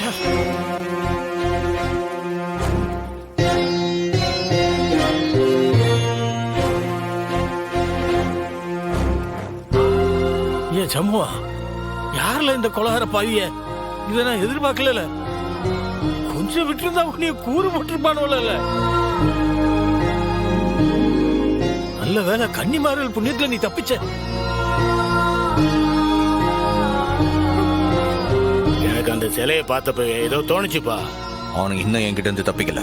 ஏன் சம்முவா, யாருல இந்த கொலகார பாவிய? இதை நான் எதிர்பார்க்கல. கொஞ்சம் விட்டுருந்தா உன்னைய கூறு போட்டிருப்பானோல. நல்ல வேலை, கன்னிமார்கள் புண்ணியத்துல நீ தப்பிச்ச. எனக்கு அந்த சிலையை பார்த்தப்ப ஏதோ தோணுச்சுப்பா. அவனுக்கு இன்னும் என்கிட்ட இருந்து தப்பிக்கல.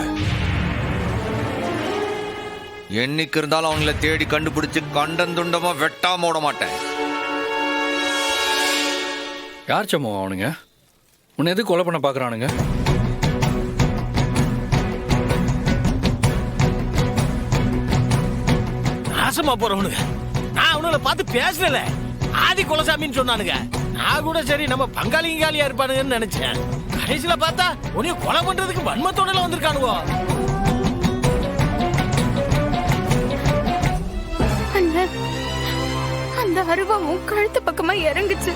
என்னைக்கு இருந்தாலும் அவங்கள தேடி கண்டுபிடிச்சு கண்டந்துண்டமா வெட்டாம ஓட மாட்டேன். யார் சம்மோ அவனுங்க? உன்னை எது கொலை பண்ண பாக்குறானுங்க? நாசமா போறவனுங்க. நான் அவனுங்களை பார்த்து பேசல. ஆதி குலசாமின்னு சொன்னானுங்க. நான் கூட சரி நம்ம பங்காளிங்காலியா இருப்பானுங்கன்னு நினைச்சேன். கடைசியில பார்த்தா உன்னைய கொலை பண்றதுக்கு வன்மத்தோட வந்திருக்கானுவோ. அந்த அருவாவும் கழுத்து பக்கமா இறங்குச்சு.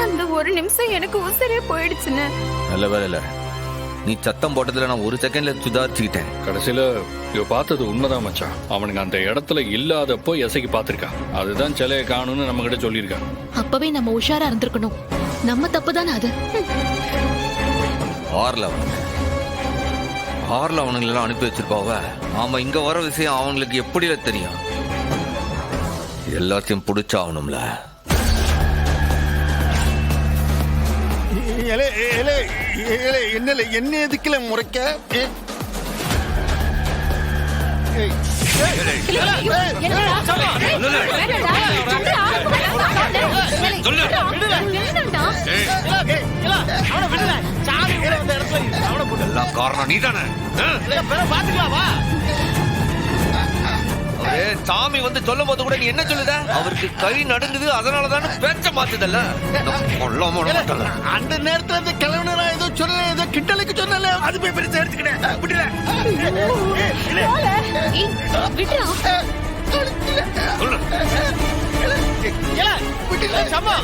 அந்த ஒரு நிமிஷம் எனக்கு உசிரே போயிடுச்சுன்னு. நல்ல வேலை இல்ல, நீ சத்தம் போட்டதுல நான் ஒரு செகண்ட்ல சுதாரிச்சுக்கிட்டேன். கடைசியில இவ பார்த்தது உண்மைதான் மச்சான். அவனுக்கு அந்த இடத்துல இல்லாதப்போ எசைக்கு பார்த்திருக்கான். அதுதான் சிலையை காணும்னு நம்ம கிட்ட சொல்லியிருக்கான். அப்பவே நம்ம உஷாரா இருந்திருக்கணும். நம்ம தப்பு தானே அது. ஆறுல அவனுங்களெல்லாம் அனுப்பி வச்சிருப்பாவ. ஆமா, இங்க வர விஷயம் அவங்களுக்கு எப்படில தெரியும்? எல்லாத்தையும் பிடிச்சாகணும்ல. என்ன எதுக்குல முறைக்க? எல்லாம் காரணம் நீதானே. பாத்துக்கலாவா? சாமி வந்து சொல்லும் போது கூட நீ என்ன சொல்லுத? அவருக்கு கை நடுங்குது, அதனாலதான் பேச்ச மாத்துதல்ல. அந்த நேரத்துல அந்த கிழவனரா ஏதோ சொல்ல, ஏதோ கிண்டலுக்கு சொன்னல, அது போய் பெருசா எடுத்துக்கிட்டேன். சும்மா